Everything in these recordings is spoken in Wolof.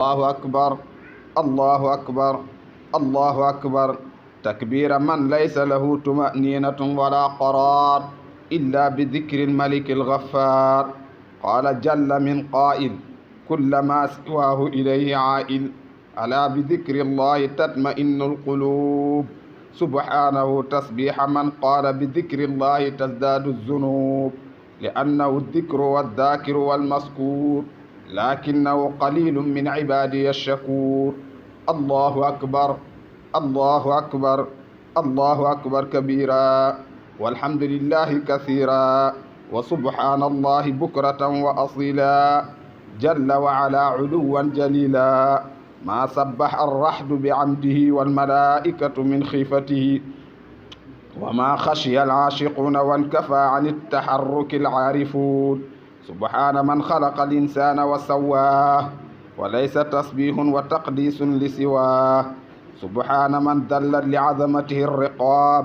الله أكبر الله أكبر الله أكبر تكبير من ليس له طمأنينة ولا قرار إلا بذكر الملك الغفار. قال جل من قائل كلما سواه إليه عائل ألا بذكر الله تطمئن القلوب. سبحانه تسبيح من قال بذكر الله تزداد الذنوب لأنه الذكر والذاكر والمذكور لكنه قليل من عبادي الشكور. الله أكبر الله أكبر الله أكبر كبيرا والحمد لله كثيرا وسبحان الله بكرة وأصيلا جل وعلا علوا جليلا. ما سبح الرحد بعمده والملائكة من خيفته وما خشي العاشقون وانكفى عن التحرك العارفون. سبحان من خلق الإنسان وسواه وليس تسبيح وتقديس لسواه. سبحان من دلت لعظمته الرقاب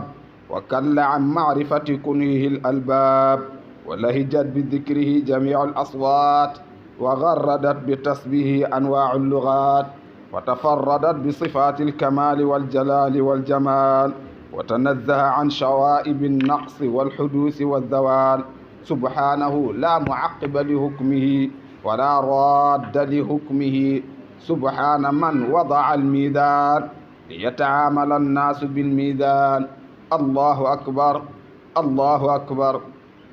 وكل عن معرفة كنهه الألباب ولهجت بذكره جميع الأصوات وغردت بتسبيحه أنواع اللغات وتفردت بصفات الكمال والجلال والجمال وتنزه عن شوائب النقص والحدوث والزوال. سبحانه لا معقب لحكمه ولا راد لحكمه. سبحان من وضع الميزان ليتعامل الناس بالميزان. الله أكبر الله أكبر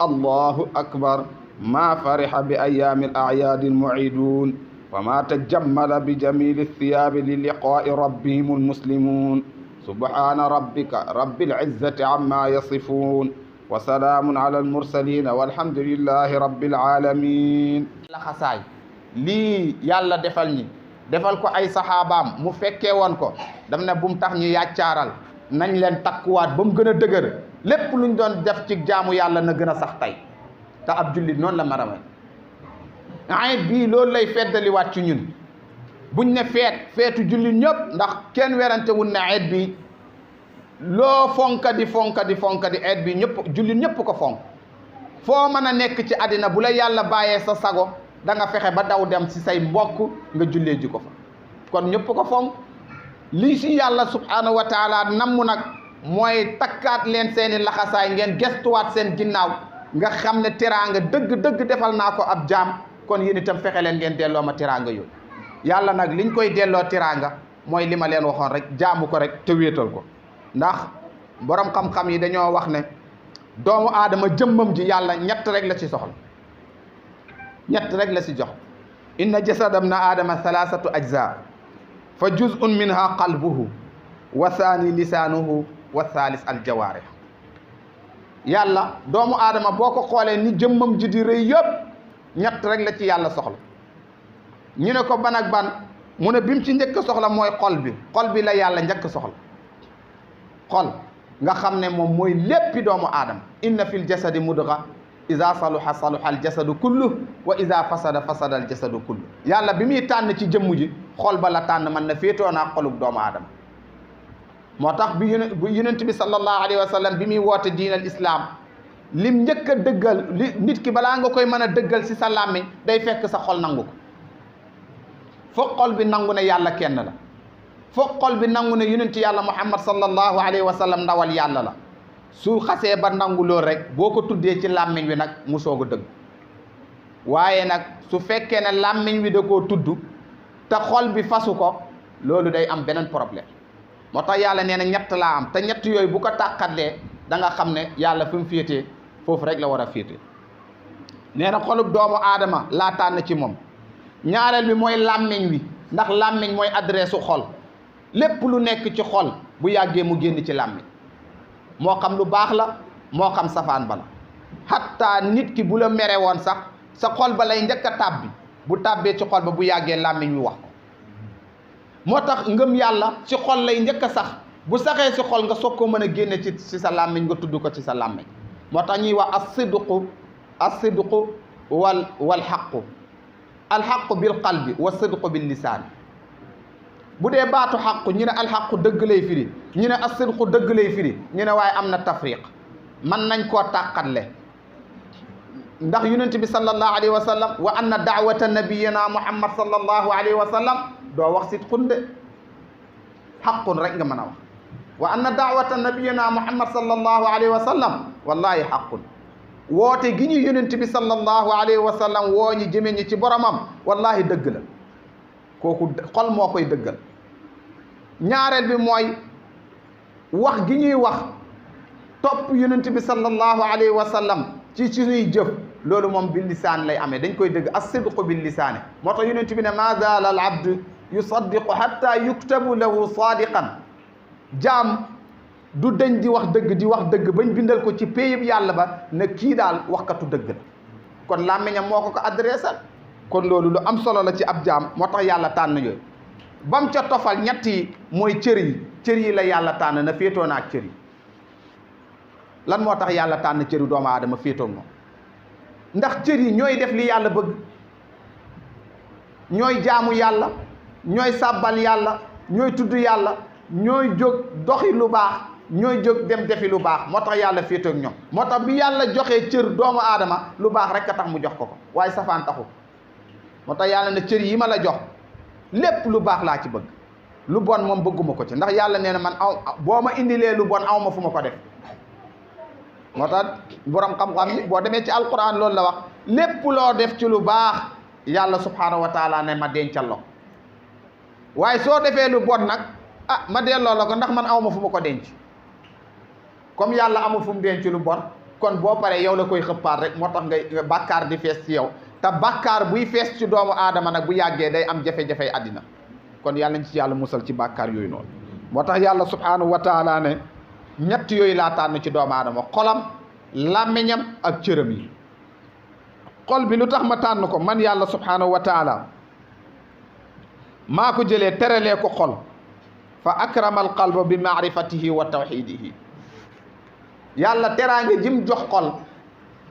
الله أكبر. ما فرح بأيام الأعياد المعيدون وما تجمل بجميل الثياب للقاء ربهم المسلمون. سبحان ربك رب العزة عما يصفون وسلام على المرسلين والحمد لله رب العالمين. laxasaay lii yàlla defal ñi defal ko ay saxaabaam mu fekkee woon ko daf ne bu mu tax ñu yàccaaral nañ leen takkuwaat ba mu gën a dëgër lépp luñ doon def ci jaamu yàlla na gën a sax tey te ab jullit noonu la marame ayit bii loolu lay feddaliwaat ci ñun buñ ne feetu jullit ñëpp ndax kenn werante wul ne ayit bi loo fonka di ayit bi ñëpp jullit ñëpp ko fonk foo mën a nekk ci àddina bu la yàlla bàyyee sa sago da nga fexe ba daw dem ci say mbokk nga jullee ji ko fa kon ñëpp ko fonk lii si yàlla subhanahu wa taala namm nag mooy takkaat leen seeni laxasaay ngeen gestuwaat seen ginnaaw nga xam ne teraanga dëgg defal naa ko ab jaam kon yéen itam fexe leen ngeen delloo ma teraanga yooyu. yàlla nag liñ koy delloo teraanga mooy li ma leen waxoon rek jaamu ko rek te wéetal ko ndax borom xam-xam yi dañoo wax ne doomu aadama jëmmam ji yàlla ñett rek la ci soxla ñett rek la ci jox. inna jasadam na aadama thalathatu ajza fa juz'un minha qalbuhu wa thani lisaanuhu wa thalith aljawaarih. yàlla doomu aadama boo ko xoolee ni jëmmam ji di rëy yëpp ñett rek la ci yàlla soxla. ñu ne ko ban ak ban mu ne bi mu ci njëkk soxla mooy xol bi la yàlla njëkk soxla. xol nga xam ne moom mooy léppi doomu aadama. inna fil jasadi mudga iza saluha saluha al jasadu kullu wa iza fasada fasada al jasadu kullu. yàlla bi muy tànn ci jëmm ji xol ba la tànn man na féetoo naa xolub doomu aadama. moo tax bi yonent bi sallallahu alayhi wa sallam bi muy woote diinal islam lim njëkk a dëggal nit ki balaa nga koy mën a dëggal si sa làmmiñ day fekk sa xol nangu ko. foog xol bi nangu ne yàlla kenn la. foog xol bi nangu ne yonent yàlla muhammad sallallahu alayhi wa sallam ndawal yàlla la. su xasee ba nangu lool rek boo ko tuddee ci làmmiñ wi nag mu soog a dëgg. waaye nag su fekkee ne làmmiñ wi da koo tudd te xol bi fasu ko loolu day am beneen problème. moo tax yàlla nee na ñett laa am te ñett yooyu bu ko tàqatlee da nga xam ne yàlla fi mu féetee foofu rek la war a féete. nee na xolub doomu aadama laa tànn ci moom. ñaareel bi mooy làmmiñ wi ndax làmmiñ mooy adresse u xol lépp lu nekk ci xol bu yàggee mu génn ci làmmiñ moo xam lu baax la moo xam safaan ba la. hatta nit ki bu la mere woon sax sa xol ba lay njëkk a tàbbi bu tàbbee ci xol ba bu yàggee làmmiñ wi wax ko. moo tax ngëm yàlla ci xol lay njëkk a sax bu saxee ci xol nga soog ko mën a génne ci sa làmmiñ nga tudd ko ci sa làmmiñ. moo tax ñuy wax as-sidqu wal xaqu alxaqu bil qalbi wa sidqu bil lisaan. bu dee baatu xaqu ñu ne alxaqu dëgg lay firi ñu ne as-sidqu dëgg lay firi ñu ne waaye am na tafriq mën nañ koo tàqatle ndax yonent bi sallallahu alayhi wa sallam wa anna daawata nabiyina muhammad sallallahu alayhi wa sallam doo wax sidqun de xaqun rek nga mën a wax wa anna daawata nabiyina muhammad sallallahu alayhi wa sallam wallahi xaqun woote gi ñu yonent bi sallallahu alayhi wa sallam woo ñi jëme ñi ci boromam wallahi dëgg la kooku xol moo koy dëggal ñaareel bi mooy wax gi ñuy wax topp yonent bi sallallahu alayhi wa sallam ci suñuy jëf loolu moom bil lisaan lay amee dañ koy dëgg as-sidqu bil lisaani moo tax yonent bi ne ma zaala al abdu yusaddiqu hatta yuktabu lahu sadiqan jaam du deñ di wax dëgg bañ bindal ko ci péyib yàlla ba ne kii daal waxkatu dëgg la kon làmmiñam moo ko adressé kon loolu lu am solo la ci ab jaam moo tax yàlla tànn yooyu bam ca tofal ñett yi mooy cër yi la yàlla tànn na féetoo na ak cër yi lan moo tax yàlla tànn cëri doomu aadama féetoo moom ndax cër yi ñooy def li yàlla bëgg ñooy jaamu yàlla ñooy sàbbal yàlla ñooy tudd yàlla ñooy jóg doxi lu baax ñooy jóg dem defi lu baax moo tax yàlla féetoo ak ñoom moo tax bi yàlla joxee cër doomu aadama lu baax rek a tax mu jox ko waaye safaan taxu moo tax yàlla ne cër yi ma la jox lépp lu baax laa ci bëgg lu bon moom bëgguma ko ci ndax yàlla nee na man boo ma indilee lu bon aw ma fu ma ko def moo tax borom xam-xam yi boo demee ci alquran loolu la wax lépp loo def ci lu baax yàlla subhanahu wa taala ne ma dencal la ko waaye soo defee lu bon nag ma delloo la ko ndax man aw ma fu ma ko denc comme yàlla amul fu mu denc lu bon kon boo paree yow la koy xëppaat rek moo tax ngay bàkkaar di fees ci yow te bàkkaar buy fees ci doomu aadama nag bu yàggee day am jafe-jafey àddina kon yàlla nañ ci yàlla musal ci bàkkaar yooyu noonu moo tax yàlla subhanahu wa taala ne ñett yooyu laa tànn ci doomu aadama xolam làmmiñam ak cëram yi xol bi lu tax ma tànn ko man yàlla subhanahu wa taala maa ko jëlee teralee ko xol fa akramal qalba bi maarifatihi wa tawxidihi yàlla teraange jim jox xol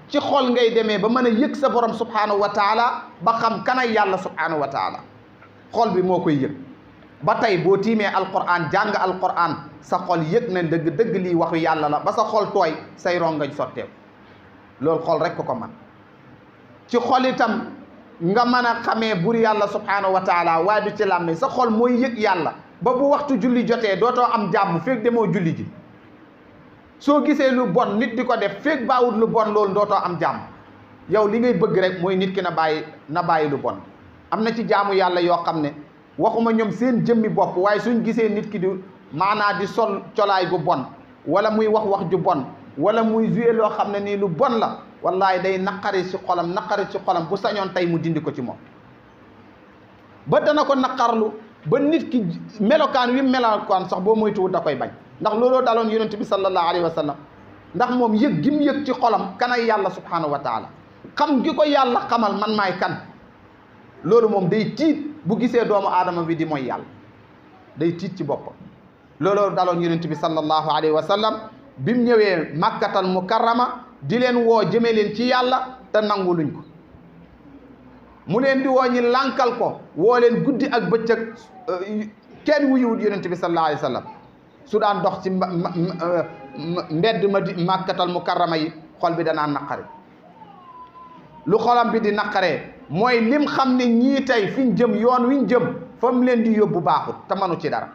ci xol ngay demee ba mën a yëg sa borom subhanahu wa taala ba xam kanay yàlla subhanahu wa taala xol bi moo koy yëg ba tey boo tiimee alquran jàng alquran sa xol yëg na dëgg lii waxu yàlla la ba sa xol tooy say rongañ sotteeku loolu xol rek ko man ci xol itam nga mën a xamee bur yàlla subhanahu wa taala waaye du ci làmmiñ sa xol mooy yëg yàlla ba bu waxtu julli jotee dootoo am jàmm feeg demoo julli ji soo gisee lu bon nit di ko def feeg baawut lu bon loolu dootoo am jàmm yow li ngay bëgg rek mooy nit ki na bàyyi lu bon am na ci jaamu yàlla yoo xam ne waxuma ñoom seen jëmmi bopp waaye suñ gisee nit ki di maanaa di sol colaay gu bon wala muy wax ju bon wala muy joué loo xam ne nii lu bon la wallahi day naqari ci xolam bu sañoon tey mu dindi ko ci moom ba dana ko naqarlu ba nit ki melokaan wi melokaan sax boo moytuwul da koy bañ ndax looloo daloon yonent bi sallallahu alayhi wa sallam ndax moom yëg gi mu yëg ci xolam kanay yàlla subhanahu wa taala xam gi ko yàlla xamal man maay kan loolu moom day tiit bu gisee doomu aadama bi di mooy yàlla day tiit ci boppam looloo daloon yonent bi sallallahu alayhi wa sallam bi mu ñëwee makkatal mukarrama di leen woo jëme leen ci yàlla te nangu luñ ko mu leen di woo ñi lànkal ko woo leen guddi ak bëccëg kenn wuyuwut yonent bi sallallahu alayhi wa sallam su daan dox ci mbedd ma di makkatal mukarrama yi xol bi danaa naqari lu xolam bi di naqaree mooy lim xam ne ñii tey fiñ jëm yoon wiñ jëm fa mu leen di yóbbu baaxut te manu ci dara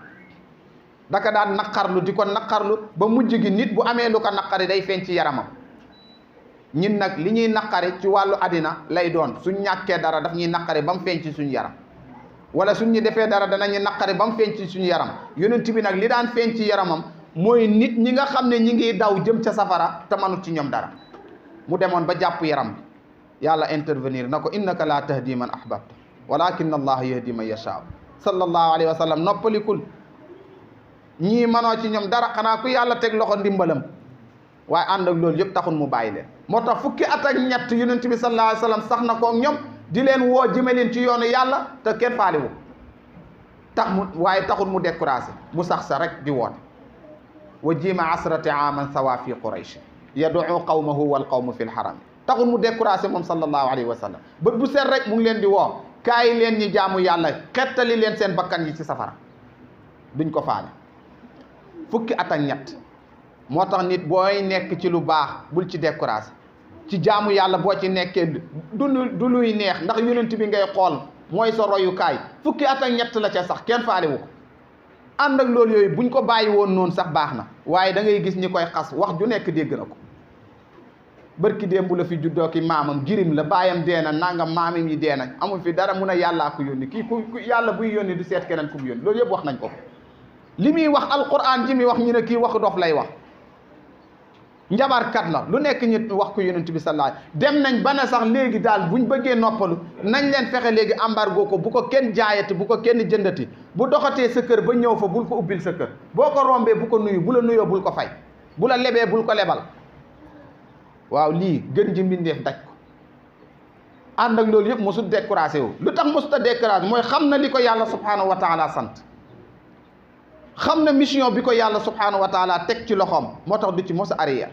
daka daan naqarlu di ko naqarlu ba mujj gi nit bu amee lu ko naqari day feeñ ci yaramam ñin nag li ñuy naqari ci wàllu àddina lay doon suñ ñàkkee dara daf ñuy naqari ba mu feeñ ci suñu yaram wala suñ ñu defee dara danañu naqari ba mu feeñ ci suñu yaram yonent bi nag li daan feeñ ci yaramam mooy nit ñi nga xam ne ñi ngi daw jëm ca safara te manut ci ñoom dara mu demoon ba jàpp yaram bi yàlla intervenir na ko innaka la tahdi man ahbabta walakin allah yahdi man yashaa sallallahu alayhi wa sallam noppalikul ñii manoo ci ñoom dara xanaa ku yàlla teg loxo ndimbalam waaye ànd ak loolu yëpp taxul mu bàyyi leen moo tax fukki at ak ñett yonent bi sallallahu alayhi wa sallam sax na ko ñoom di leen woo jëme leen ci yoonu yàlla te kenn faaliwu waaye taxul mu découragé mu sax sa rek di woote wa jima asrati aman sawa fi quraysh yad'u qawmahu wal qawmu fi lxaram taxul mu découragé moom sallallahu alayhi wa sallam bët bu seet rek mu ngi leen di woo kaay leen ñi jaamu yàlla xettali leen seen bakkan yi ci safara duñ ko faale fukki at ak ñett moo tax nit booy nekk ci lu baax bul ci découragé ci jaamu yàlla boo ci nekkee du luy neex ndax yonent bi ngay xool mooy sa royukaay fukki at ak ñett la ca sax kenn faalewu ko ànd ak loolu yooyu buñ ko bàyyi woon noonu sax baax na waaye da ngay gis ñi koy xas wax ju nekk dégg na ko bërki démb la fi juddoo ki maamam jirim la baayam dee na nangam maamam yi dee nañ amul fi dara mun a yàllaa ko yónni kii ku yàlla buy yónni du seet keneen ku mu yónni loolu yëpp wax nañ ko li muy wax alquran ji muy wax ñu ne kii waxu dof lay wax njabarkat la lu nekk ñi wax ko yonent bi sallallahu alayhi dem nañ ba ne sax léegi daal buñ bëggee noppalu nañ leen fexe léegi embargo ko bu ko kenn jaayati bu ko kenn jëndati bu doxatee sa kër ba ñëw fa bul ko ubbil sa kër boo ko rombee bu ko nuyu bu la nuyoo bul ko fay bu la lebee bul ko lebal waaw lii gën ji mbindeef daj ko ànd ak loolu yëpp mosut découragé wu lu tax mosut a découragé mooy xam na li ko yàlla subhanahu wa taala sant xam na mission bi ko yàlla subhanahu wa taala teg ci loxoom moo tax du ci mos a arrière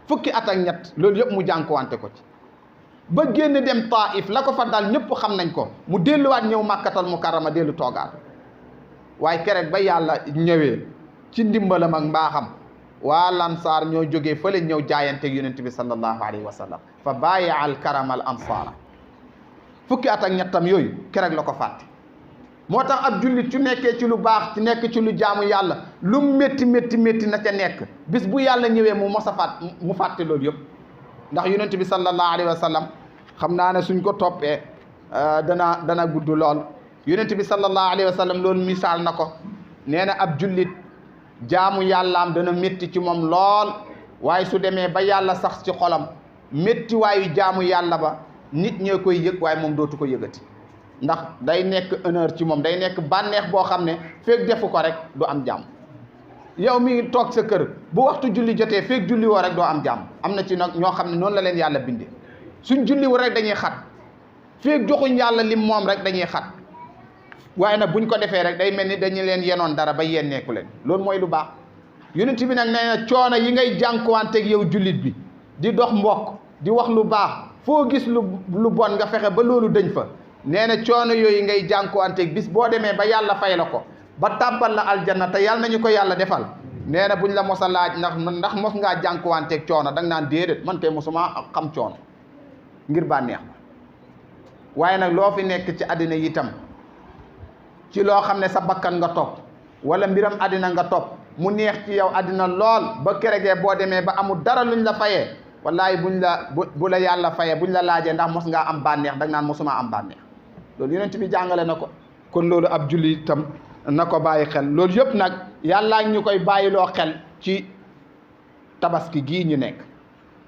fukki at ak ñett loolu yëpp mu jànkuwante ko ci ba génn dem Taif la ko fa dal ñëpp xam nañ ko mu delluwaat ñëw màkkatal mukarrama dellu toogaat waaye keroog ba yàlla ñëwee ci ndimbalam ak mbaaxam waa lansaar ñoo jógee fële ñëw jaayanteeg yonent bi sallallahu alayhi wa sallam fa bàyya al karama al ansaara fukki at ak ñettam yooyu keroog la ko fàtte moo tax ab jullit su nekkee ci lu baax ci nekk ci lu jaamu yàlla lu métti métti métti na ca nekk bis bu yàlla ñëwee mu mos a mu fàtte loolu yëpp ndax yonent bi sallallahu alayhi wa sallam xam naa ne suñ ko toppee dana gudd lool yonent bi sallallahu alayhi wa sallam loolu misaal na ko nee na ab jullit jaamu yàllaam dana métti ci moom lool waaye su demee ba yàlla sax ci xolam métti waayu jaamu yàlla ba nit ñee koy yëg waaye moom dootu ko yëgati ndax day nekk honneur ci moom day nekk bànneex boo xam ne feeg defu ko rek du am jàmm yow mi toog sa kër bu waxtu julli jotee feeg julli woo rek doo am jàmm am na ci nag ñoo xam ne noonu la leen yàlla bindee suñ julli wu rek dañuy xat feeg joxuñ yàlla lim moom rek dañuy xat waaye nag buñ ko defee rek day mel ni dañu leen yenoon dara ba yenneeku leen loolu mooy lu baax yonent bi nag nee na coono yi ngay jànkuwanteeg yow jullit bi di dox mbokk di wax lu baax foo gis lu bon nga fexe ba loolu dañ fa nee na coono yooyu ngay jànkuwanteeg bis boo demee ba yàlla fay la ko ba tàbbal la aljanna te yàlla nañu ko yàlla defal nee na buñ la mos a laaj ndax mos ngaa jànkuwanteeg coono da nga naan déedéet man kay mosuma xam coono ngir bànneex ba waaye nag loo fi nekk ci àddina itam ci loo xam ne sa bakkan nga topp wala mbiram àddina nga topp mu neex ci yow àddina lool ba keregee boo demee ba amul dara luñ la fayee wallahi bu la yàlla fayee buñ la laajee ndax mos ngaa am bànneex da nga naan mosuma am bànneex loolu yonent bi jàngale na ko kon loolu ab julli itam na ko bàyyi xel loolu yëpp nag yàllaa ñu koy bàyyiloo xel ci tabaski gii ñu nekk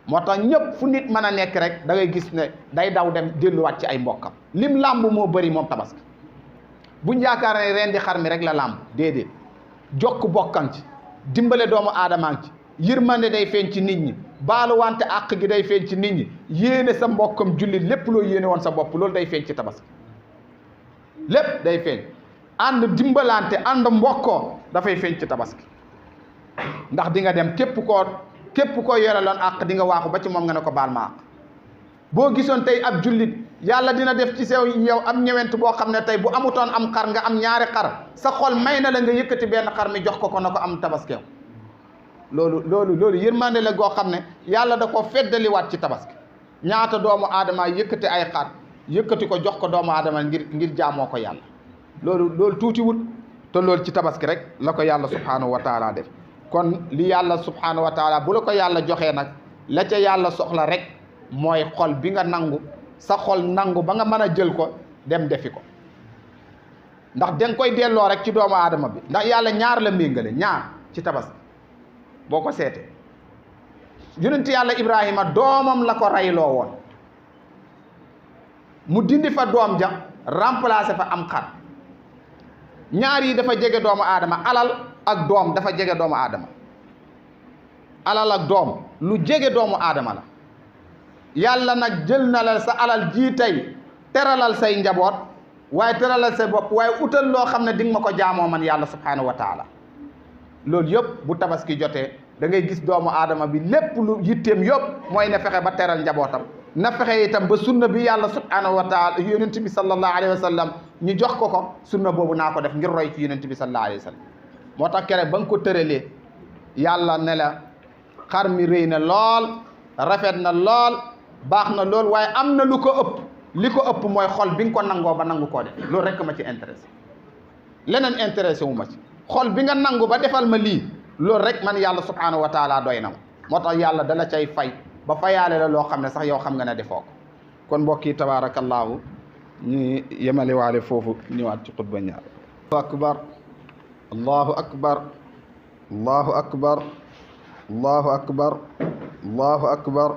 moo tax ñëpp fu nit mën a nekk rek da ngay gis ne day daw dem delluwaat ci ay mbokkam lim làmb moo bëri moom tabaski buñ yaakaar ne ren di xar mi rek la làmb déedéet jokk bokkan ci dimbale doomu aadamaan ci yërmande day feeñ ci nit ñi baalu wante àq gi day feeñ ci nit ñi yéene sa mbokkam jullit lépp loo yéene woon sa bopp loolu day feeñ ci tabaski lépp day feeñ ànd dimbalante ànd mbokkoo dafay feeñ ci tabaski ndax di nga dem képp koo yoreloon àq di nga waaxu ba ci moom nga ne ko baal ma àq boo gisoon tey ab jullit yàlla dina def ci sew yow am ñewent boo xam ne tey bu amutoon am xar nga am ñaari xar sa xol may na la nga yëkkati benn xar mi jox ko na ko am tabaskew loolu yërmande la goo xam ne yàlla da ko feddaliwaat ci tabaski ñaata doomu aadama yëkkati ay xar yëkkati ko jox ko doomu aadama ngir jaamoo ko yàlla loolu tuutiwul te loolu ci tabaski rek la ko yàlla subhanahu wa taala def kon li yàlla subhanahu wa taala bu la ko yàlla joxee nag la ca yàlla soxla rek mooy xol bi nga nangu sa xol nangu ba nga mën a jël ko dem defi ko ndax danga koy delloo rek ci doomu aadama bi ndax yàlla ñaar la méngale ñaar ci tabaski boo ko seetee yonent yàlla Ibrahima doomam la ko reyloo woon mu dindi fa doom ja remplacer fa am xar ñaar yi dafa jege doomu aadama alal ak doom dafa jege doomu aadama alal ak doom lu jege doomu aadama la yàlla nag jël na la sa alal jii tey teralal say njaboot waaye teralal say bopp waaye utal loo xam ne di nga ma ko jaamoo man yàlla subhanahu wa taala loolu yëpp bu tabaski jotee da ngay gis doomu aadama bi lépp lu yitteem yëpp mooy na fexe ba teral njabootam na fexe itam ba sunna bi yàlla subhanahu wa taala yonent bi sallallahu alayhi wa sallam ñu jox ko sunna boobu naa ko def ngir roy ci yonent bi sallallahu alayhi wa sallam moo tax kere ba nga ko tëralee yàlla ne la xar mi rëy na lool rafet na lool baax na lool waaye am na lu ko ëpp li ko ëpp mooy xol bi nga ko nangoo ba nangu koo def loolu rek ma ci intéressé leneen intéressé wu ma ci xol bi nga nangu ba defal ma lii loolu rek man yàlla subhanahu wa taala doy na ma moo tax yàlla dala cay fay ba fayaale la loo xam ne sax yow xam nga ne defoo ko kon mbokk yi tabaarakallaahu ñu yemale waale foofu ñëwaat ci xutba ñaar allahu akbar allahu akbar allahu akbar allahu akbar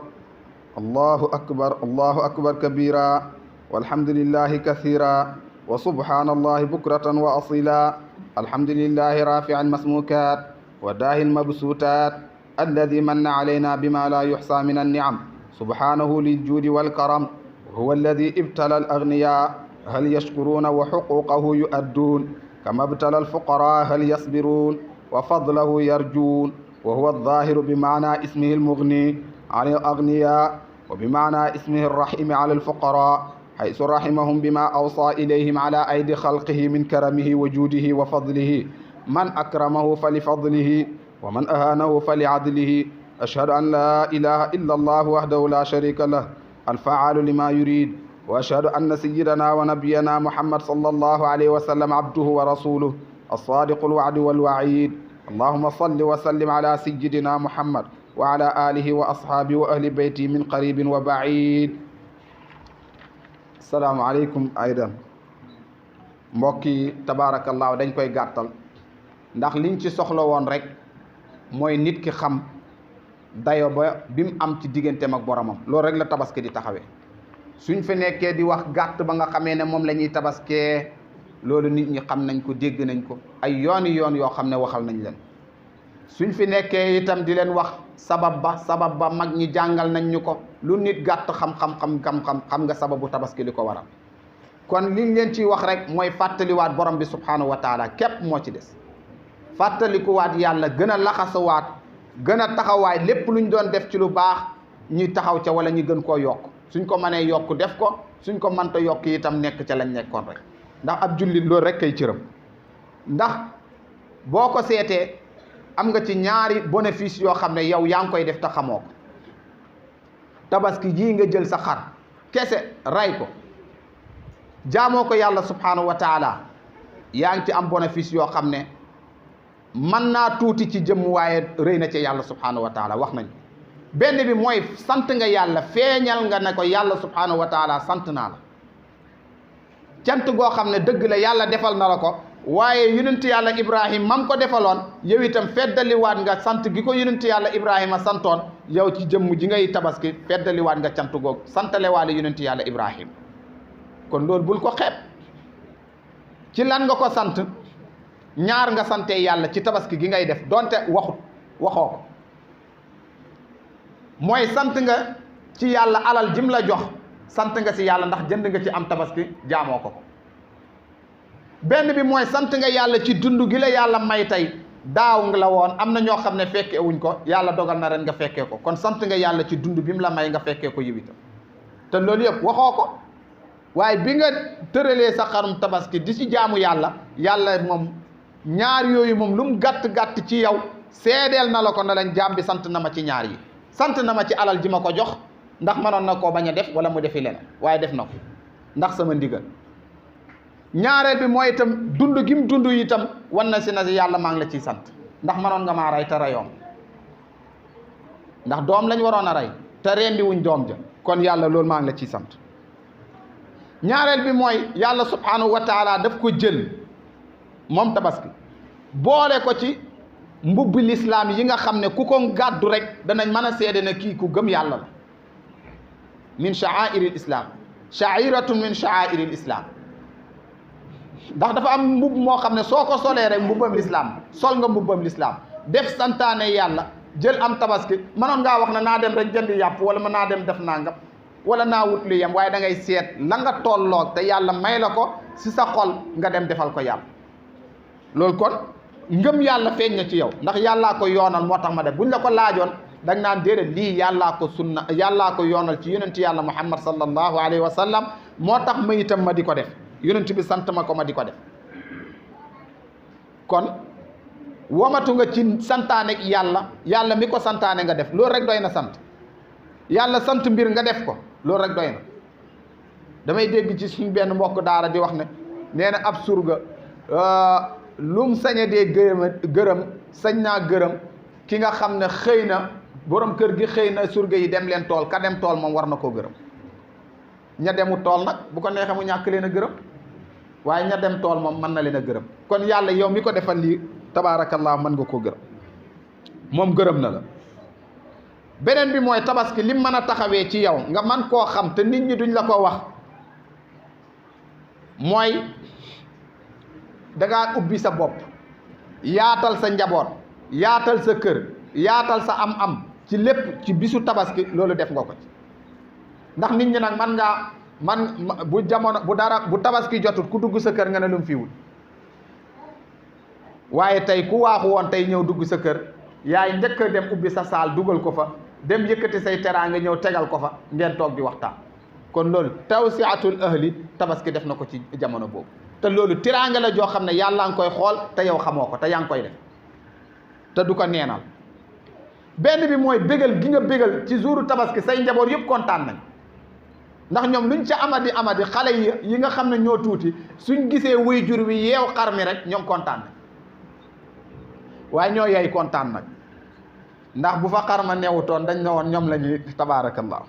allahu akbar allahu akbar kabira walhamdulillahi kathira wa subhanallahi bukratan wa asila alhamdulillahi rafi'an masmukat wa dahin mabsutat الذي من علينا بما لا يحصى من النعم سبحانه للجود والكرم هو الذي ابتلى الأغنياء هل يشكرون وحقوقه يؤدون كما ابتلى الفقراء هل يصبرون وفضله يرجون وهو الظاهر بمعنى اسمه المغني عن الأغنياء وبمعنى اسمه الرحيم على الفقراء حيث رحمهم بما أوصى إليهم على أيدي خلقه من كرمه وجوده وفضله من أكرمه فلفضله ومن أهانه فلعدله أشهد أن لا إله إلا الله وحده لا شريك له الفعال لما يريد وأشهد أن سيدنا ونبينا محمد صلى الله عليه وسلم عبده ورسوله الصادق الوعد والوعيد اللهم صل وسلم على سيدنا محمد وعلى آله وأصحابه وأهل بيته من قريب وبعيد السلام عليكم أيضا mbokki tabaarakallaahu dañ koy gàttal ndax liñ ci soxla woon rek mooy nit ki xam dayo ba bi mu am ci digganteem ak boromam loolu rek la tabaski di taxawee suñ fi nekkee di wax gàtt ba nga xamee ne moom la ñuy tabaskee loolu nit ñi xam nañ ko dégg nañ ko ay yooni yoon yoo xam ne waxal nañ leen suñ fi nekkee itam di leen wax sabab ba mag ñi jàngal nañ ñu ko lu nit gàtt xam nga sababu tabaski li ko waral kon liñ leen ciy wax rek mooy fàttaliwaat borom bi subhanahu wa taala képp moo ci des fàttalikuwaat yàlla gën a laxasawaat gën a taxawaay lépp lu ñu doon def ci lu baax ñuy taxaw ca wala ñu gën koo yokk suñ ko mënee yokk def ko suñ ko mënta yokk itam nekk ca lañ nekkoon rek ndax ab jullit loolu rek kay cëram ndax boo ko seetee am nga ci ñaari bénéfice yoo xam ne yow yaa ngi koy def te xamoo ko tabaski jii nga jël sa xar kese ray ko jaamoo ko yàlla subhanahu wa taala yaa ngi ci am bénéfice yoo xam ne mën naa tuuti ci jëmm waaye rëy na ci yàlla subhanahu wa taala wax nañ benn bi mooy sant nga yàlla feeñal nga ne ko yàlla subhanahu wa taala sant naa la cant goo xam ne dëgg la yàlla defal na la ko waaye yonent yàlla ibrahim mam ko defaloon yow itam feddaliwaat nga sant gi ko yonent yàlla ibrahima santoon yow ci jëmm ji ngay tabaski feddaliwaat nga cant googu santalewaale yonent yàlla ibrahim kon loolu bul ko xeeb ci lan nga ko sant ñaar nga sante yàlla ci tabaski gi ngay def donte waxoo ko mooy sant nga ci yàlla alal jim la jox sant nga ci yàlla ndax jënd nga ci am tabaski jaamoo ko benn bi mooy sant nga yàlla ci dund gi la yàlla may tey daaw nga la woon am na ñoo xam ne fekke wuñ ko yàlla dogal na ren nga fekkee ko kon sant nga yàlla ci dund bi mu la may nga fekkee ko yiwitam te loolu yëpp waxoo ko waaye bi nga tëralee sa xarum tabaski di ci jaamu yàlla moom ñaar yooyu moom lu mu gàtt ci yow seedeel na la ko na leen jaam bi sant na ma ci ñaar yi sant na ma ci alal ji ma ko jox ndax mënoon na koo bañ a def wala mu defi leneen waaye def na ko ndax sama ndigal ñaareel bi mooy itam dund gi mu dund itam wan na si yàlla maa ngi la ciy sant ndax mënoon nga maa rey te reyoom ndax doom lañ waroon a rey te rendi wuñ doom ja kon yàlla loolu maa ngi la ciy sant ñaareel bi mooy yàlla subhanahu wa taala daf ko jël moom tabaski boole ko ci mbubbi lislaam yi nga xam ne ku ko gàddu rek danañ mën a seede ne kii ku gëm yàlla la min sha'airil islam sha'iratun min sha'airil islam ndax dafa am mbubb moo xam ne soo ko solee rek mbubbam lislaam sol nga mbubbam lislaam def santaane yàlla jël am tabaski mënoon ngaa wax ne naa dem rek jëndi yàpp wala ma naa dem def nangam wala naa wut lu yem waaye da ngay seet la nga tolloog te yàlla may la ko si sa xol nga dem defal ko yàlla loolu kon ngëm yàlla feeñ na ci yow ndax yàllaa ko yoonal moo tax ma def buñ la ko laajoon da nga naan déedéet lii yàllaa ko yoonal ci yonent yàlla muhammad sallallahu alayhi wa sallam moo tax ma itam ma di ko def yonent bi sant ma ko ma di ko def kon womatu nga ci santaane yàlla mi ko santaane nga def loolu rek doy na sant yàlla sant mbir nga def ko loolu rek doy na. damay dégg ci suñ benn mbokk daara di wax ne nee na ab surga lum saña dee gërëm sañ naa gërëm ki nga xam ne xëy na borom kër gi xëy na surga yi dem leen tool ka dem tool moom war na koo gërëm. ña demu tool nag bu ko neexee mu ñàkk leen a gërëm waaye ña dem tool moom mën na leen a gërëm kon yàlla yow mi ko defal lii tabaarakallah mën nga koo gërëm moom gërëm na la. beneen bi mooy tabaski lim mën a taxawee ci yow nga man koo xam te nit ñi duñ la ko wax mooy dangaa ubbi sa bopp yaatal sa njaboot yaatal sa kër yaatal sa am-am ci lépp ci bisu tabaski loolu def nga ko ci. ndax nit ñi nag man bu jamono bu tabaski jotut ku dugg sa kër nga ne lu mu fiwul waaye tey ku waaxu woon tey ñëw dugg sa kër yaay njëkk a dem ubbi sa saal dugal ko fa dem yëkkati say teraanga ñëw tegal ko fa ngeen toog di waxtaan. kon loolu tawsiatul ahli tabaski def na ko ci jamono boobu te loolu teraanga la joo xam ne yàlla nga koy xool te yow xamoo ko te yaa ngi koy def te du ko neenal. benn bi mooy bégal gi nga bégal ci jouru tabaski say njaboot yëpp kontaan nañ. ndax ñoom luñ ca amadi xale yi nga xam ne ñoo tuuti suñ gisee wuy jur wi yeew xar mi rek ñoom kontaan nag waaye ñoo yey kontaan nag ndax bu fa xar ma newutoon dañ ne woon ñoom la ñuy tabaarakallah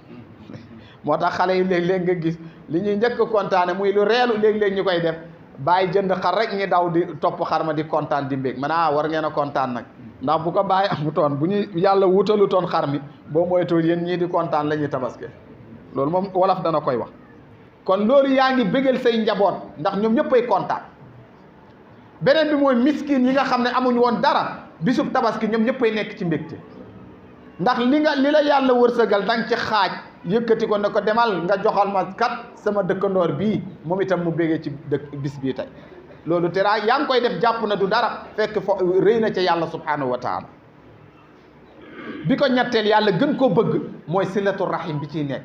moo tax xale yi léeg-léeg nga gis li ñuy njëkk kontaane muy lu reelu léeg-léeg ñu koy def bàyyi jënd xar rek ñi daw di topp xar ma di kontaan di mbéeg man war ngeen a kontaan nag ndax bu ko bàyyi amutoon bu ñu yàlla wutalutoon xar mi boo moytuwul yéen ñii di kontaan la ñuy tabaske loolu moom wolof dana koy wax. kon loolu yaa ngi bégal say njaboot ndax ñoom ñëppay kontaan. beneen bi mooy miskin yi nga xam ne amuñ woon dara bisub tabaski ñoom ñëppay nekk ci mbégte ndax li la yàlla wërsëgal danga ci xaaj yëkkati ko ne ko demal nga joxal ma kat sama dëkkandoor bii moom itam mu bégee ci bis bii tey loolu teraa yaa ngi koy def jàpp na du dara fekk fo rëy na ca yàlla subhanahu wa taala. bi ko ñetteel yàlla gën koo bëgg mooy silatu rahim bi ciy nekk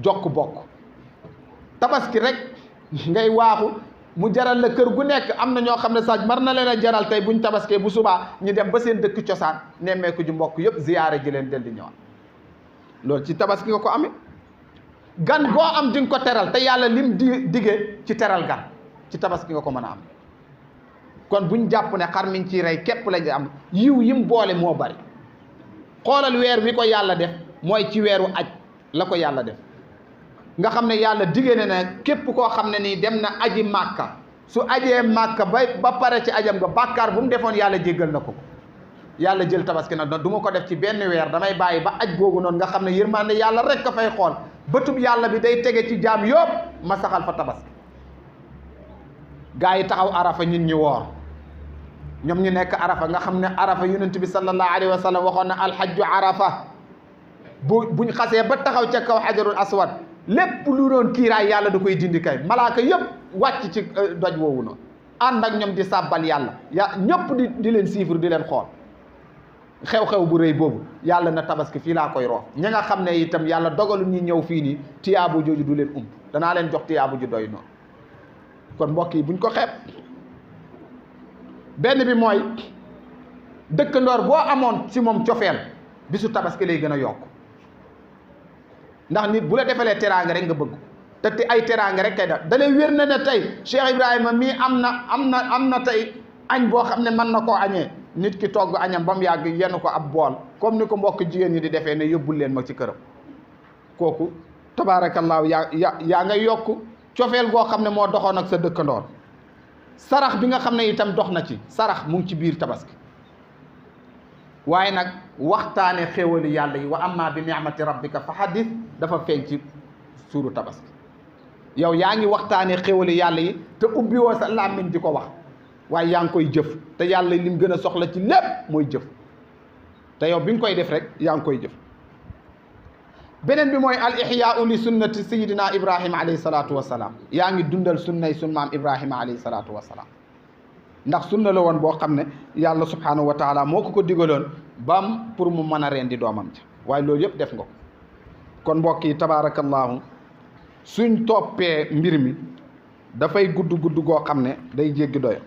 jokk bokk. tabaski rek ngay waaxu mu jaral la kër gu nekk am na ñoo xam ne sax mar na leen a jaral tey buñ tabaskee bu subaa ñu dem ba seen dëkk cosaan nemmeeku ji mbokk yëpp ziyaare ji leen del di ñëwaat loolu ci tabaski nga ko amee. gan goo am di nga ko teral te yàlla lim digee ci teral gan ci tabaski nga ko mën a am. kon buñ jàpp ne xar miñ ciy rey képp lañ am yiw yim boole moo bari. xoolal weer wi ko yàlla def mooy ci weeru aj la ko yàlla def nga xam ne yàlla digée ne na képp koo xam ne nii dem na aji màkka su ajee màkka ba pare ci ajam nga bàkkaar bu mu defoon yàlla jéggal na ko yàlla jël tabaski nag du ma ko def ci benn weer damay bàyyi ba aj googu noonu nga xam ne yërmande yàlla rek ka fay xool bëtub yàlla bi day tege ci jaam yópp ma saxal fa tabaski. gaa yi taxaw arafa ñun ñi woor ñoom ñu nekk arafa nga xam ne arafa yonent bi sallallahu alayhi wa sallam waxoon na alhajju arafa buñ xasee ba taxaw ca kaw xajarul aswad lépp lu doon kiiraay yàlla da koy dindi kay malaaka yëpp wàcc ci doj woowu noonu ànd ak ñoom di sàbbal yàlla ñëpp di leen siifur di leen xool xew-xew bu rëy boobu yàlla na tabaski fii laa koy roof ñi nga xam ne itam yàlla dogalu ñi ñëw fii nii tiyaabu jooju du leen danaa leen jox tiyaabu ju doy noonu kon mbokk yi buñ ko xeeb. benn bi mooy dëkkandoor boo amoon ci moom cofeel bisu tabaski lay gën a yokk ndax nit bu la defalee teraanga rek nga bëgg te ay teraanga rek kay da lay wér na ne tey Cheikh Ibrahima mii am na tey añ boo xam ne mën na koo añee nit ki togg añam ba mu yàgg yenn ko ab bool comme ni ko mbokk jigéen ñi di defee ne yóbbul leen ma ci këram kooku tabaarakallaahu yaa nga yokk cofeel goo xam ne moo doxoon ak sa dëkkandoor. sarax bi nga xam ne itam dox na ci sarax mu ngi ci biir tabaski waaye nag waxtaane xéewali yàlla yi wa amma bi ni'mati rabbika fa hadith dafa feeñ ci suuru tabaski yow yaa ngi waxtaane xéewali yàlla yi te ubbi woo sa làmmiñ di ko wax waaye yaa ngi koy jëf te yàlla lim gën a soxla ci lépp mooy jëf te yow bi nga koy def rek yaa ngi koy jëf. beneen bi mooy al ihyaau li sunnati sayidina ibrahima alayhi salaatu wasalaam yaa ngi dundal sunnay sun maam ibrahima alayhi salaatu wasalaam ndax sunna la woon boo xam ne yàlla subhanahu wa taala moo ko digaloon bam pour mu mën a rendi doomam ca waaye loolu yëpp def nga ko kon mbokk yi tabaarakallaahu suñ toppee mbir mi dafay gudd goo xam ne day jéggi doyo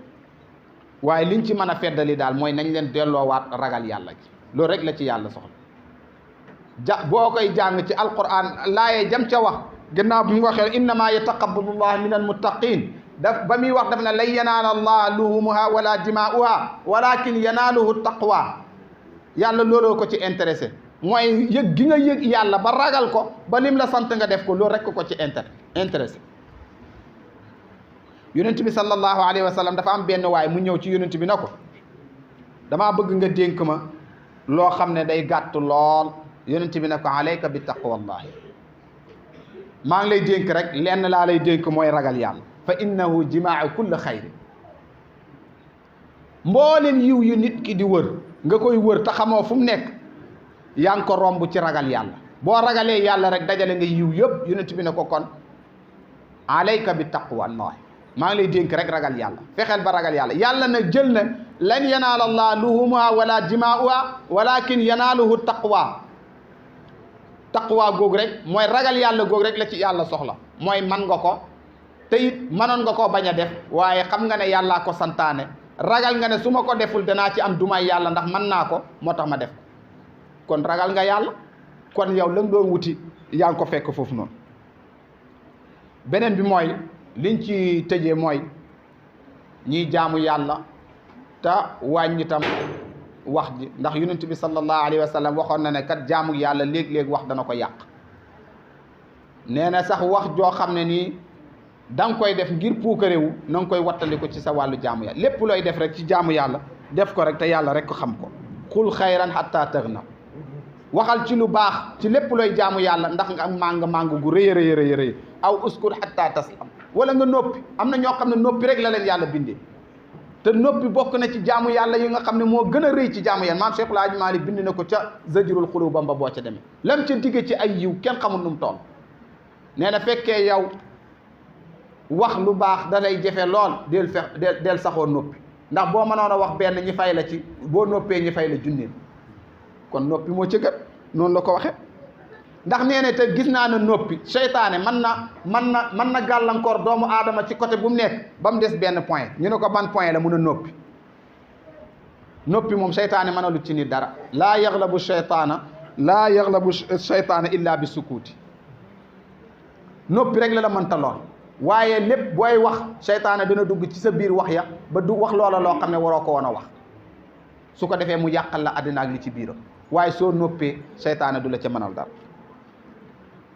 waaye liñ ci mën a feddali daal mooy nañ leen delloowaat ragal yàlla gi loolu rek la ci yàlla soxla boo koy jàng ci alquran laaye jam ca wax gannaaw bi mu waxee innama yataqabbalu llahu min almuttaqin ba muy wax daf ne lan yanaala allah luhumuha wala dimaa'uha walakin yanaaluhu taqwa yàlla looloo ko ci intéressé mooy yëg gi nga yëg yàlla ba ragal ko ba lim la sant nga def ko loolu rekk ko ci intéressé yonent bi sallallahu alayhi wa sallam dafa am benn waay mu ñëw ci yonent bi na ko damaa bëgg nga dénk ma loo xam ne day gàtt lool yonent bi ne ko alayka bi taqwallahi maa ngi lay dénk rek lenn laa lay dénk mooy ragal yàlla fa innahu jimaau kulli xayri mbooleen yiw yu nit ki di wër nga koy wër te xamoo fu mu nekk yaa ngi ko romb ci ragal yàlla boo ragalee yàlla rek dajale nga yiw yëpp yonent bi ne ko kon alayka bi taqwallahi maa ngi lay dénk rek ragal yàlla fexeel ba ragal yàlla yàlla na jël na lan yanaala allah luhumuha wala dimaa'uha walakin yanaaluhu taqwa googu rek mooy ragal yàlla googu rek la ci yàlla soxla mooy man nga ko te it mënoon nga koo bañ a def waaye xam nga ne yàllaa ko santaane ragal nga ne su ma ko deful danaa ci am dumay yàlla ndax mën naa ko moo tax ma def kon ragal nga yàlla kon yow la nga doon wuti yaa ngi ko fekk foofu noonu beneen bi mooy liñ ci tëjee mooy ñiy jaamu yàlla te wàññi tam wax ji ndax yonent bi sallallahu alayhi wa sallam waxoon na ne kat jaamu yàlla léeg-léeg wax dana ko yàq nee na sax wax joo xam ne nii da nga koy def ngir puukarewu na nga koy wattandiku ci sa wàllu jaamu yàlla lépp looy def rek ci jaamu yàlla def ko rek te yàlla rek ko xam ko xul xayran hatta taghna waxal ci lu baax ci lépp looy jaamu yàlla ndax nga am màng gu rëy rëy aw uskur hatta taslam wala nga noppi am na ñoo xam ne noppi rek la leen yàlla bindee te noppi bokk na ci jaamu yàlla yi nga xam ne moo gën a rëy ci jaamu yàlla maam Cheikhul Hadji Malick bind na ko ca Zajrul Qulub ba boo ca demee lam ca digge ci ay yiw kenn xamul nu mu toll nee na fekkee yow wax lu baax da lay jafe lool del saxoo noppi ndax boo mënoon a wax benn ñi fay la ci boo noppee ñi fay la junneel kon noppi moo ci gën noonu la ko waxe ndax nee na te gis naa ne noppi seytaane mën na gàllankoor doomu aadama ci côté bu mu nekk ba mu des benn point ñu ne ko ban point la mun a noppi moom seytaane mënalu ci nit dara laa yaxlabu seytaana illa bi sukuuti noppi rek la mënta lool waaye lépp booy wax seytaane dina dugg ci sa biir wax ya ba du wax loola loo xam ne waroo ko woon a wax su ko defee mu yàqal la àddina ak li ci biiram waaye soo noppee seytaane du la ca mënal dara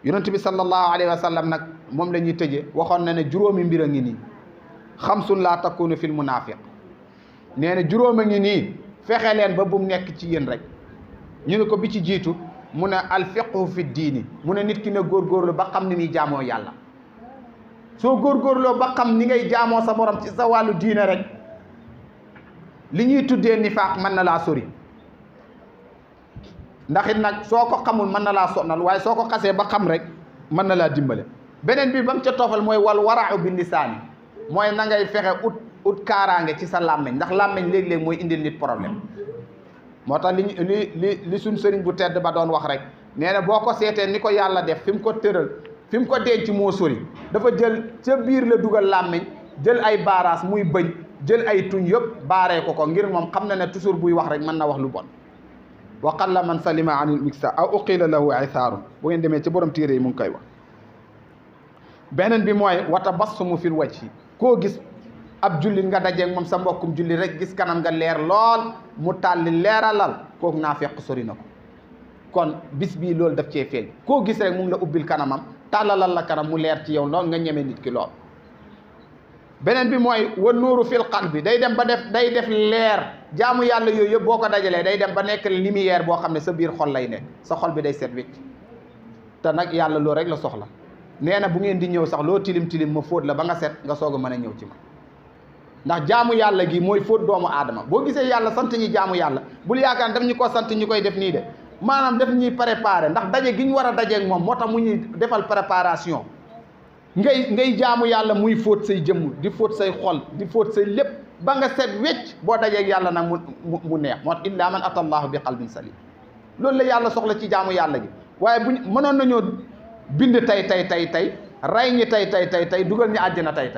yonent bi sallallahu alayhi wa sallam nag moom la ñuy tëjee waxoon na ne juróomi mbir a ngi nii xamsun laa takunu fil munaafiq nee na juróom a ngi nii fexe leen ba bum nekk ci yéen rek ñu ne ko bi ci jiitu mu ne alfiqhu fi diini mu ne nit ki ne góorgóorlu ba xam ni muy jaamoo yàlla soo góorgóorloo ba xam ni ngay jaamoo sa borom ci sa wàllu diine rek li ñuy tuddee nifaaq mën na laa sori ndax it nag soo ko xamul mën na laa sonnal waaye soo ko xasee ba xam rek mën na laa dimbale beneen bi ba mu ca toofal mooy wal wara'u bi lisaani mooy na ngay fexe ut kaaraange ci sa làmmeñ ndax làmmeñ léeg-léeg mooy indil nit problème moo tax li suñ sëriñ bu tedd ba doon wax rek nee na boo ko seetee ni ko yàlla def fi mu ko tëral fi mu ko denc moo sori dafa jël ca biir la dugal làmmeñ jël ay baaraas muy bëñ jël ay tuñ yëpp baaree ko ngir moom xam na ne toujours buy wax rek mën na wax lu bon wa qalla man salima anil miksa aw uqila lahu isaarun bu ngeen demee ci borom téere yi mu ngi koy wax beneen bi mooy wa tabassumu fil wajhi koo gis ab jullit nga dajeeg moom sa mbokkum jullit rek gis kanam nga leer lool mu tàlli leeralal kooku naafeq sori na ko kon bis bii loolu daf cee feeñ koo gis rek mu ngi la ubbil kanamam tàllalal la kanam mu leer ci yow lool nga ñeme nit ki lool beneen bi mooy wa nuuru fil qalbi day dem ba day def leer jaamu yàlla yooyu yëpp boo ko dajalee day dem ba nekk lumière boo xam ne sa biir xol lay nekk sa xol bi day set wecc te nag yàlla loolu rek la soxla nee na bu ngeen di ñëw sax loo tilim ma fóot la ba nga set nga soog a mën a ñëw ci ma ndax jaamu yàlla gi mooy fóot doomu aadama boo gisee yàlla sant ñi jaamu yàlla bul yaakaar daf ñu ko sant ñu koy def nii de maanaam daf ñuy préparer ndax daje gi ñu war a dajeeg moom moo tax mu ñuy defal préparation ngay jaamu yàlla muy fóot say jëmm di fóot say xol di fóot say lépp ba nga set wecc boo dajeeg yàlla nag mu neex moo tax illa man ata allahu bi qalbin salim loolu la yàlla soxla ci jaamu yàlla gi waaye buñ mënoon nañoo bind tey rey ñi tey dugal ñu àjjana tey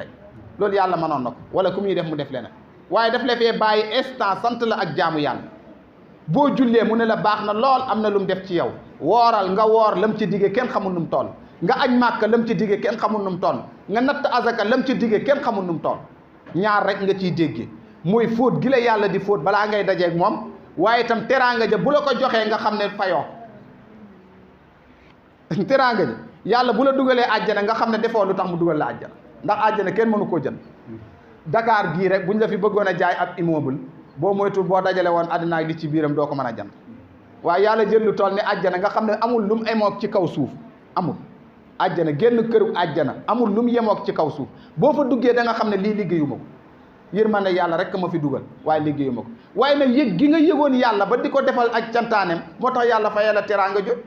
loolu yàlla mënoon na ko wala ku muy def mu def leneen waaye daf la fee bàyyi instant sant la ak jaamu yàlla boo jullee mu ne la baax na lool am na lu mu def ci yow wooral nga woor lam ci digge kenn xamul nu mu toll nga aj màkka lam ci digge kenn xamul nu mu toll nga natt azaka lam ci digge kenn xamul nu mu toll ñaar rek nga ciy déggee mooy fóot gi la yàlla di fóot balaa ngay dajeeg moom waaye itam teraanga ja bu la ko joxee nga xam ne fayoo teraanga ja yàlla bu la dugalee àjjana nga xam ne defoo lu tax mu dugal la àjjana ndax àjjana kenn mënu koo jënd Dakar gii rek buñ la fi bëggoon a jaay ab immeuble boo moytu boo dajale woon àddina ak li ci biiram doo ko mën a jënd waaye yàlla jël lu toll ne àjjana nga xam ne amul lu mu yemoog ci kaw suuf amul àjjana génn këru àjjana amul lu mu yemoog ci kaw suuf boo fa duggee da nga xam ne lii liggéeyuma ko yërmande yàlla rek ma fi dugal waaye liggéeyuma ko waaye nag yëg gi nga yëgoon yàlla ba di ko defal ak cantaanem moo tax yàlla fayal la teraanga jot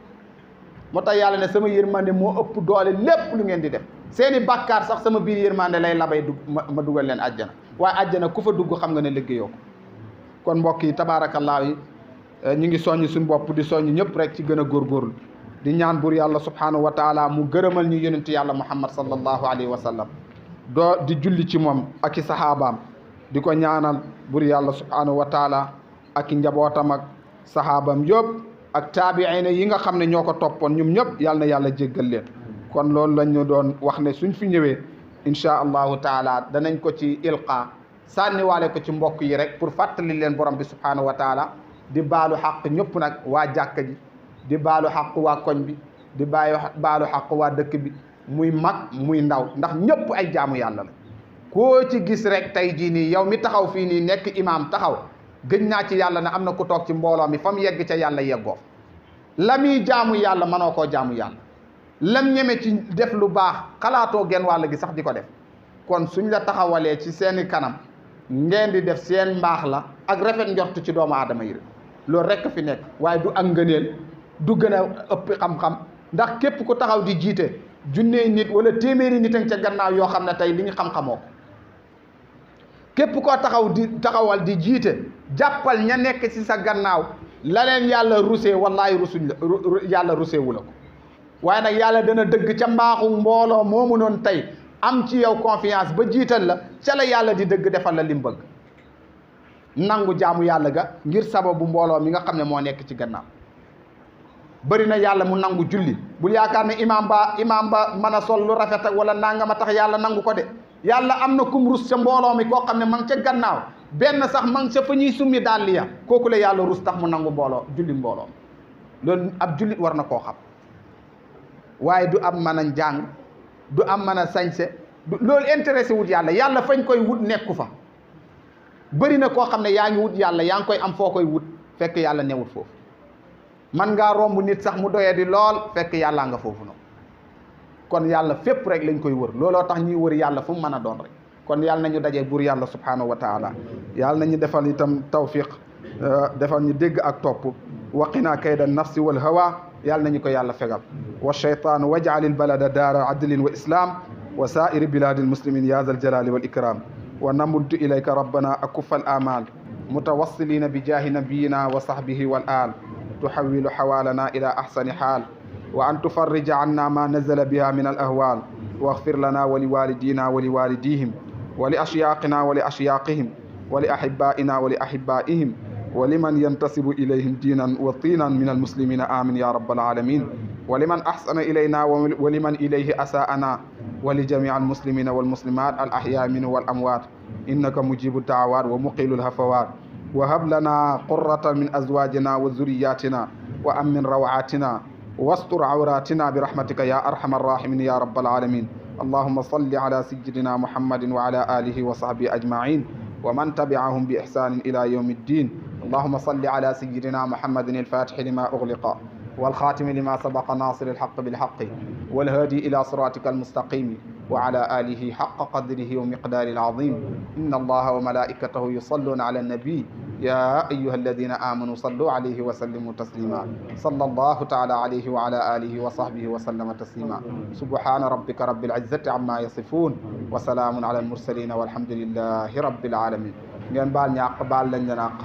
moo tax yàlla ne sama yërmande moo ëpp doole lépp lu ngeen di def seeni bàkkaar sax sama biir yërmande lay labay ma dugal leen àjjana waaye àjjana ku fa dugg xam nga ne liggéeyoo ko kon mbokk yi tabaarakallaa yi ñu ngi soññ suñu bopp di soññ ñëpp rek ci gën a góorgóorlu di ñaan bur yàlla subhanahu wa taala mu gërëmal ñu yonent yàlla muhammad sallallahu alayhi wa sallam doo di julli ci moom ak i saxaabaam di ko ñaanal bur yàlla subhanahu wa taala ak i njabootam ak saxaabam yëpp ak taabiina yi nga xam ne ñoo ko toppoon ñoom ñëpp yàlla na yàlla jéggal leen kon loolu lañ ñu doon wax ne suñ fi ñëwee inchaa allahu taala danañ ko ci ilqa sànniwaale ko ci mbokk yi rek pour fàttali leen borom bi subhanahu wa taala di baalu xaq ñëpp nag waa jàkka ji di baalu xaq waa koñ bi di baalu xaq waa dëkk bi muy mag muy ndaw ndax ñëpp ay jaamu yàlla la koo ci gis rek tey jii nii yow mi taxaw fii nii nekk imaam taxaw gëj naa ci yàlla ne am na ku toog ci mbooloo mi fa mu yegg ca yàlla yeggoo la muy jaamu yàlla mënoo koo jaamu yàlla lam ñeme ci def lu baax xalaatoo genn wàll gi sax di ko def kon suñ la taxawalee ci seeni kanam ngeen di def seen mbaax la ak rafet njort ci doomu aadama yi loolu rekk fi nekk waaye du ak ngëneel du gën a ëpp xam-xam ndax képp ku taxaw di jiite junnee nit wala téeméeri nit ak ca gannaaw yoo xam ne tey li ñu xam-xamoo ko képp koo taxawal di jiite jàppal ña nekk ci sa gannaaw la leen yàlla rusee wallaahi rusuñ la yàlla ruseewu la ko waaye nag yàlla dana dëgg ca mbaaxu mbooloo moomu noonu tey am ci yow confiance ba jiital la ca la yàlla di dëgg defal la lim bëgg nangu jaamu yàlla ga ngir sababu mbooloo mi nga xam ne moo nekk ci gannaaw bëri na yàlla mu nangu julli bul yaakaar ne imaam ba mën a sol lu rafet ak wala nanga ma tax yàlla nangu ko de yàlla am na kum rus ca mbooloo mi koo xam ne ma ngi ca gannaaw benn sax ma ngi ca fa ñuy summi dàll ya kooku la yàlla rus tax mu nangu julli mbooloo loolu ab jullit war na koo xam waaye du am mën a jàng du am mën a sañse loolu intéressé wut yàlla fañ koy wut nekku fa bëri na koo xam ne yaa ngi wut yàlla yaa ngi koy am foo koy wut fekk yàlla newut foofu man ngaa romb nit sax mu doyee di lool fekk yàllaa nga foofu noonu kon yàlla fépp rek lañ koy wër looloo tax ñuy wër yàlla fu mu mën a doon rek kon yàlla nañu dajee buur yàlla subhanahu wa taala yàlla nañu defal itam tawfiq defal ñu dégg ak topp waqinaa kayda nafsi wal hawa yàlla nañu ko yàlla fegal wa shaytaanu waj'al al balada daara adlin wa islam wa saa'iri biladi al muslimin ya zal jalali wal ikram wa namuddu ilayka rabbana akuffa al amal mutawassilina bi jaahi nabiyina wa sahbihi wal al tuhawilu hawalana ila ahsani hal wa an tufarrija anna ma nazala biha min al ahwal واغفر لنا ولوالدينا ولوالديهم ولأشياقنا ولأشياقهم ولأحبائنا ولأحبائهم ولمن ينتسب إليهم دينا وطينا من المسلمين آمين يا رب العالمين ولمن أحسن إلينا ولمن إليه أساءنا ولجميع المسلمين والمسلمات الأحياء منه والأموات إنك مجيب الدعوات ومقيل الهفوات وهب لنا قرة من أزواجنا وذرياتنا وأمن روعاتنا واستر عوراتنا برحمتك يا أرحم الراحمين يا رب العالمين اللهم صل على سيدنا محمد وعلى آله وصحبه أجمعين ومن تبعهم بإحسان إلى يوم الدين اللهم صل على سيدنا محمد الفاتح لما أغلق والخاتم لما سبق ناصر الحق بالحق والهادي إلى صراطك المستقيم وعلى آله حق قدره ومقداره العظيم إن الله وملائكته يصلون على النبي يا أيها الذين آمنوا صلوا عليه وسلموا تسليما صلى الله تعالى عليه وعلى آله وصحبه وسلم تسليما سبحان ربك رب العزة عما يصفون وسلام على المرسلين والحمد لله رب العالمين ngeen baal ñàq baal lañ leen àq